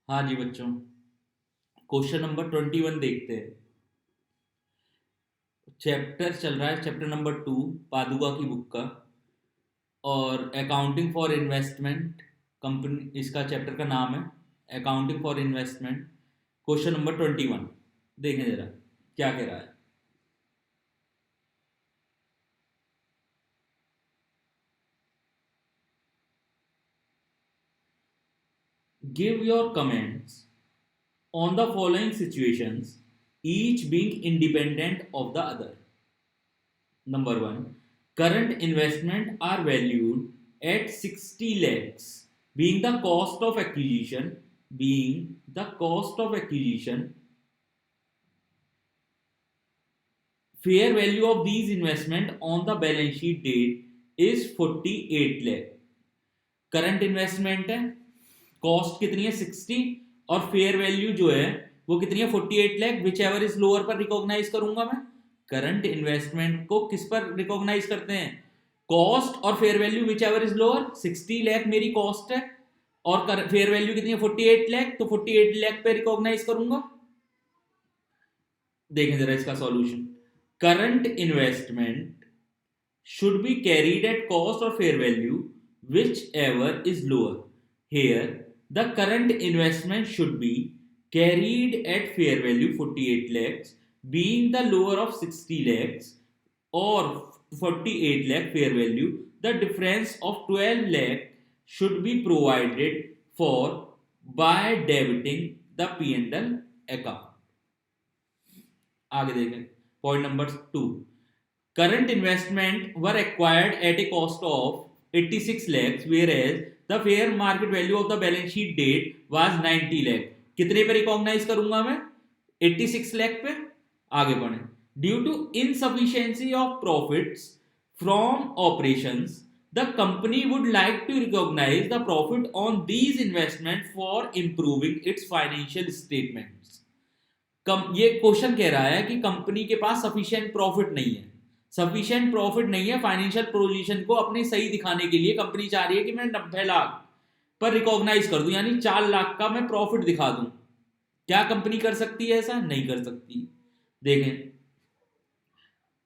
हाँ जी बच्चों, question number 21 देखते हैं। चैप्टर चल रहा है चैप्टर नंबर 2 पादुका की बुक का, और अकाउंटिंग फॉर इन्वेस्टमेंट कंपनी इसका चैप्टर का नाम है। Accounting for investment, question number 21 देखें जरा क्या कह रहा है। Give your comments on the following situations, each being independent of the other. Number 1, current investment are valued at 60 lakhs, being the cost of acquisition, being the cost of acquisition. Fair value of these investment on the balance sheet date is 48 lakh. Current investment है, cost कितनी है 60, और fair value जो है वो कितनी है 48 lakh. Which ever is lower पर रिकॉग्नाइज करूंगा मैं। करंट इन्वेस्टमेंट को किस पर रिकॉग्नाइज करते हैं, कॉस्ट और fair value, which is lower. 60 lakh मेरी कॉस्ट है और फेयर वैल्यू कितनी है 48 लाख, तो 48 लाख पे रिकॉग्नाइज करूंगा। देखें जरा इसका solution. Current investment should be carried at cost or fair value, whichever is lower. Here, the current investment should be carried at fair value 48 lakhs, being the lower of 60 lakhs or 48 lakh fair value. The difference of 12 lakh should be provided for by debiting the P&L account. आगे देखें point number 2। Current investment were acquired at a cost of 86 lakhs, whereas the fair market value of the balance sheet date was 90 lakh. कितने पे recognise करूंगा मैं, 86 लाख पे। आगे बढ़े। Due to insufficiency of profits from operations, the company would like to recognise the profit on these investment for improving its financial statements. ये question कह रहा है कि कंपनी के पास सफिशिएंट प्रॉफिट नहीं है, सफिशिएंट प्रॉफिट नहीं है। फाइनेंशियल पोजीशन को अपनी सही दिखाने के लिए कंपनी चाह रही है कि मैं 90 लाख पर रिकॉग्नाइज कर दूं, यानी 4 लाख का मैं प्रॉफिट दिखा दूं। क्या कंपनी कर सकती है ऐसा? नहीं कर सकती। देखें,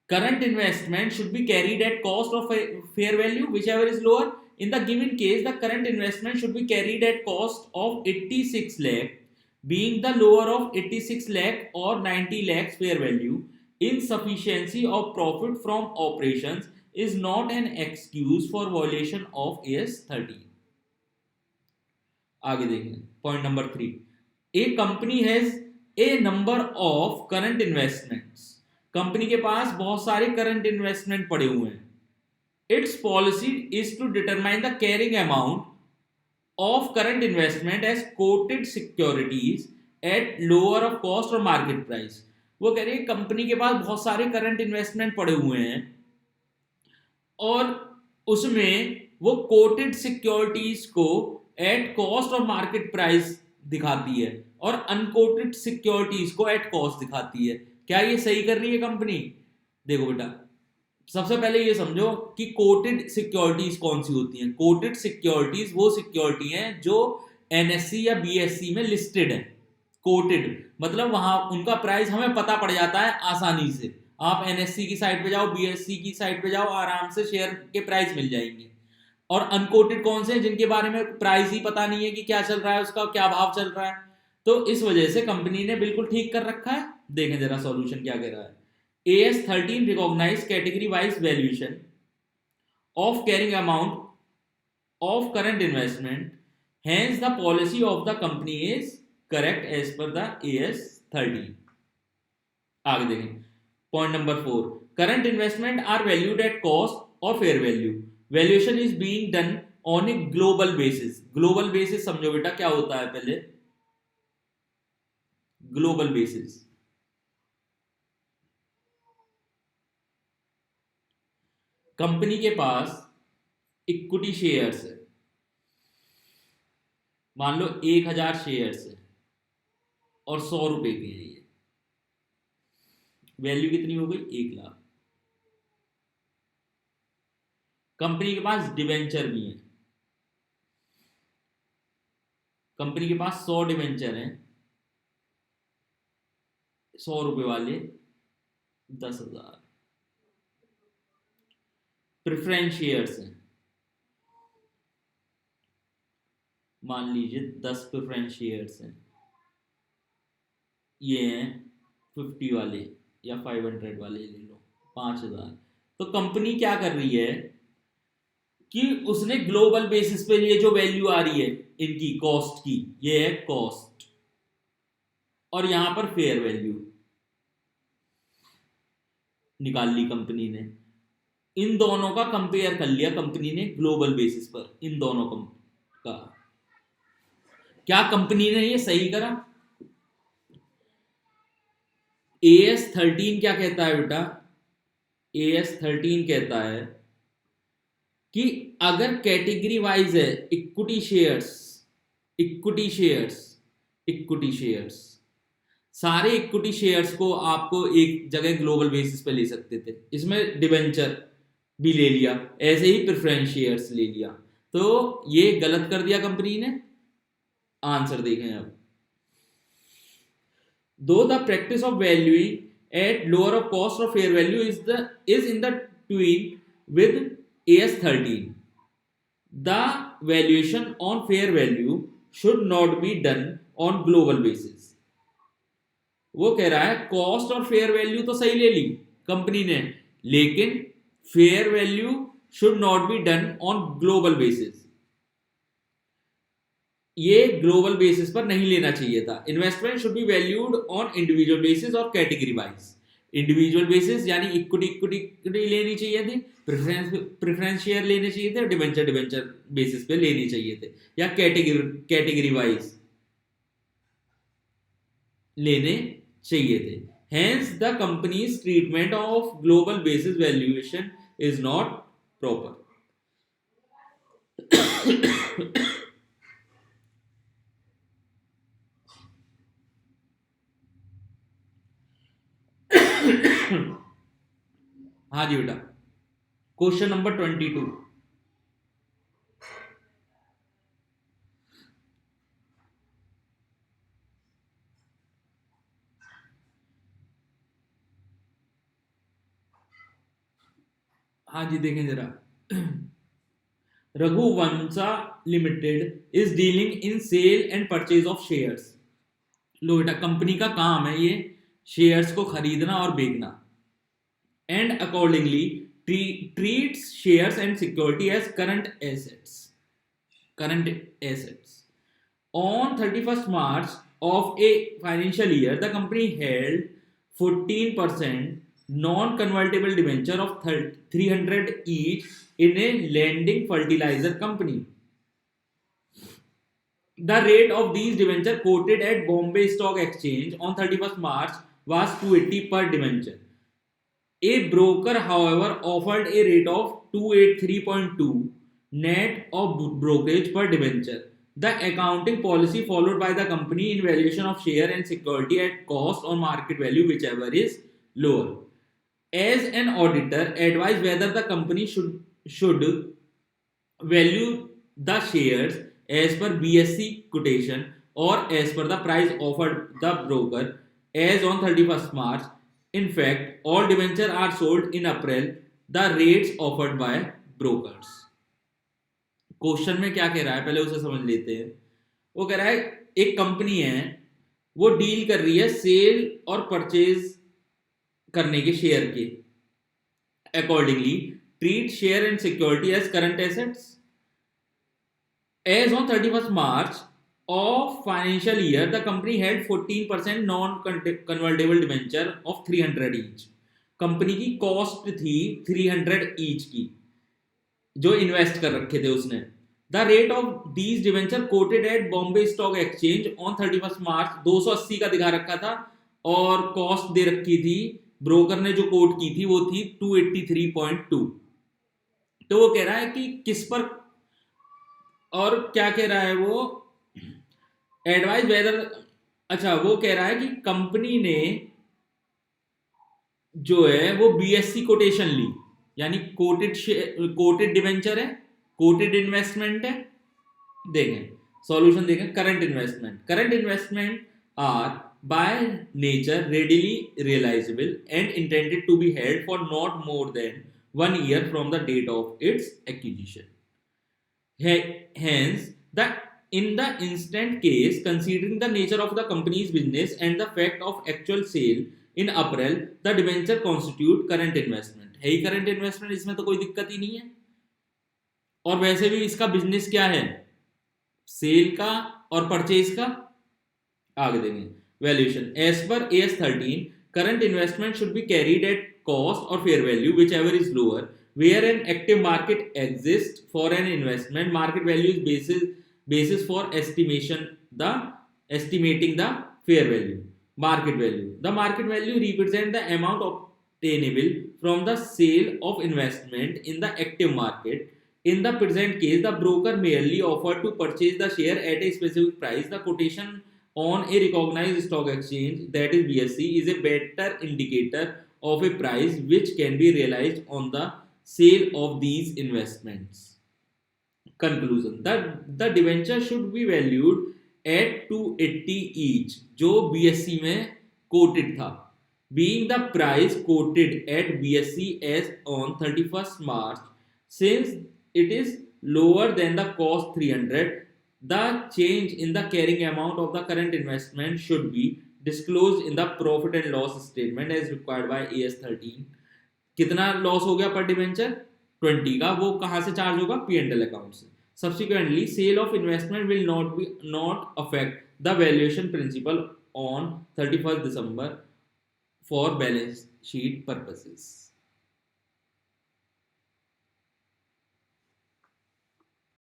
current investment should be carried at cost of fair value which is lower. In the given case the current investment should be carried at cost of 86 lakh, being the lower of 86 lakh or 90 lakhs fair value. Insufficiency of profit from operations is not an excuse for violation of AS 13. आगे देखें point number 3। A company has a number of current investments. Company के पास बहुत सारे current investment पड़े हुए हैं। Its policy is to determine the carrying amount of current investment as quoted securities at lower of cost और market price। वो कह रहे हैं कंपनी के पास बहुत सारे करंट इन्वेस्टमेंट पड़े हुए हैं और उसमें वो कोटेड सिक्योरिटीज को एट कॉस्ट और मार्केट प्राइस दिखाती है और अनकोटेड सिक्योरिटीज को एट कॉस्ट दिखाती है। क्या ये सही कर रही है कंपनी? देखो बेटा, सबसे पहले ये समझो कि कोटेड सिक्योरिटीज कौन सी होती हैं। कोटेड सिक्योरिटीज वो सिक्योरिटी हैं जो एनएससी या बीएससी में लिस्टेड है। कोटेड मतलब वहां उनका प्राइस हमें पता पड़ जाता है आसानी से। आप एनएससी की साइट पे जाओ, बीएससी की साइट पे जाओ, आराम से शेयर के प्राइस मिल जाएंगे। और अनकोटेड कौन से हैं? जिनके बारे में प्राइस ही पता नहीं है कि क्या चल रहा है, उसका क्या भाव चल रहा है। तो इस वजह से कंपनी ने बिल्कुल ठीक कर रखा है। देखें जरा सॉल्यूशन क्या कह रहा है। AS 13 recognize category wise valuation of carrying amount of current investment, hence the policy of the company is correct as per the AS 13। आगे देखें point number 4। Current investment are valued at cost और fair value. Valuation is being done on a global basis. Global basis समझो बेटा क्या होता है पहले। Global basis, company के पास इक्विटी शेयर्स है, मान लो 1000 शेयर्स है और 100 रुपए के हैं। ये वैल्यू कितनी हो गई? 1 लाख। कंपनी के पास डिवेंचर भी है, कंपनी के पास 100 डिवेंचर हैं, 100 रुपए वाले, 10,000 प्रेफरेंस शेयर्स हैं, मान लीजिए 10 प्रेफरेंस शेयर्स हैं, ये हैं 50 वाले या 500 वाले ले लो, 5,000। तो कंपनी क्या कर रही है कि उसने ग्लोबल बेसिस पे ये जो वैल्यू आ रही है इनकी कॉस्ट की, ये है कॉस्ट, और यहां पर फेयर वैल्यू निकाल ली कंपनी ने। इन दोनों का कंपेयर कर लिया कंपनी ने ग्लोबल बेसिस पर, इन दोनों का। क्या कंपनी ने ये सही करा? AS13 क्या कहता है बेटा? AS13 कहता है कि अगर कैटेगरी वाइज है equity shares, equity shares, equity shares, सारे इक्विटी शेयर्स को आपको एक जगह ग्लोबल बेसिस पे ले सकते थे, इसमें डिवेंचर भी ले लिया, ऐसे ही प्रेफरेंस शेयर्स ले लिया, तो ये गलत कर दिया कंपनी ने। आंसर देखें अब। Though the practice of valuing at lower of cost or fair value is in the tween with AS13, the valuation on fair value should not be done on global basis. वो कह रहा है cost और fair value तो सही ले ली company ने, लेकिन fair value should not be done on global basis, ये ग्लोबल बेसिस पर नहीं लेना चाहिए था। Investment should be valued on individual basis और कैटेगरी वाइज। इंडिविजुअल बेसिस यानी इक्विटी इक्विटी इक्विटी लेनी चाहिए थी, प्रेफरेंस शेयर लेने चाहिए थे, डिवेंचर डिवेंचर बेसिस पे लेनी चाहिए थे, या कैटेगरी वाइज लेने चाहिए थे। Hence, the company's treatment of global basis valuation is not proper. हाँ जी बेटा, क्वेश्चन नंबर 22। हाँ जी देखें जरा। Raghuvansha limited is dealing in sale and purchase of shares. लो बेटा, कंपनी का काम है ये शेयर्स को खरीदना और बेचना, and accordingly treats shares and security as current assets, current assets. On 31st March of a financial year, the company held 14% non-convertible debenture of 300 each in a lending fertilizer company. The rate of these debenture quoted at Bombay Stock Exchange on 31st March was 280 per debenture. A broker, however, offered a rate of 283.2 net of brokerage per debenture. The accounting policy followed by the company in valuation of share and security at cost or market value, whichever is lower. As an auditor, advise whether the company should value the shares as per BSE quotation or as per the price offered the broker as on 31st March. In fact, all debentures are sold in April, the rates offered by brokers. Question में क्या कह रहा है पहले उसे समझ लेते हैं। वो कह रहा है एक कंपनी है, वो डील कर रही है सेल और परचेज करने के शेयर के, accordingly treat share and security as current assets. As on 31st March of financial year, the company held 14% non-convertible debenture of 300 each. Company की कॉस्ट थी 300 each की, जो इन्वेस्ट कर रखे थे उसने। The rate of these debenture quoted at Bombay stock exchange on 31st March 280 का दिखा रखा था, और कॉस्ट दे रखी थी, ब्रोकर ने जो कोट की थी वो थी 283.2। तो वो कह रहा है कि किस पर, और क्या कह रहा है वो, एडवाइस वेदर, अच्छा वो कह रहा है कि कंपनी ने जो है वो बीएससी कोटेशन ली, यानी कोटेड डिवेंचर है, कोटेड इन्वेस्टमेंट है। देखें सॉल्यूशन देखें, current investment are by nature readily realizable and intended to be held for not more than 1 year from the date of its acquisition. Hence, in the instant case, considering the nature of the company's business and the fact of actual sale in April, the debenture constitute current investment. है ही current investment, इसमें तो कोई दिक्कत ही नहीं है. और वैसे भी इसका बिजनेस क्या है, सेल का और परचेज का. आगे देंगे वैल्यूएशन. एज पर AS 13, current investment should be carried at cost और fair value which is lower. Where an active market exists for an investment, market value is basis for estimating the fair value, market value. The market value represents the amount obtainable from the sale of investment in the active market. In the present case, the broker merely offered to purchase the share at a specific price. The quotation on a recognized stock exchange, that is BSE, is a better indicator of a price which can be realized on the sale of these investments. Conclusion. The debenture should be valued at 280 each, जो BSE में quoted था. Being the price quoted at BSE as on 31st March, since it is lower than the cost 300, the change in the carrying amount of the current investment should be disclosed in the profit and loss statement as required by AS 13. कितना loss हो गया पर debenture 20 का, वो कहां से charge होगा, P&L account से. Subsequently sale of investment will not affect the valuation principle on 31st December for balance sheet purposes.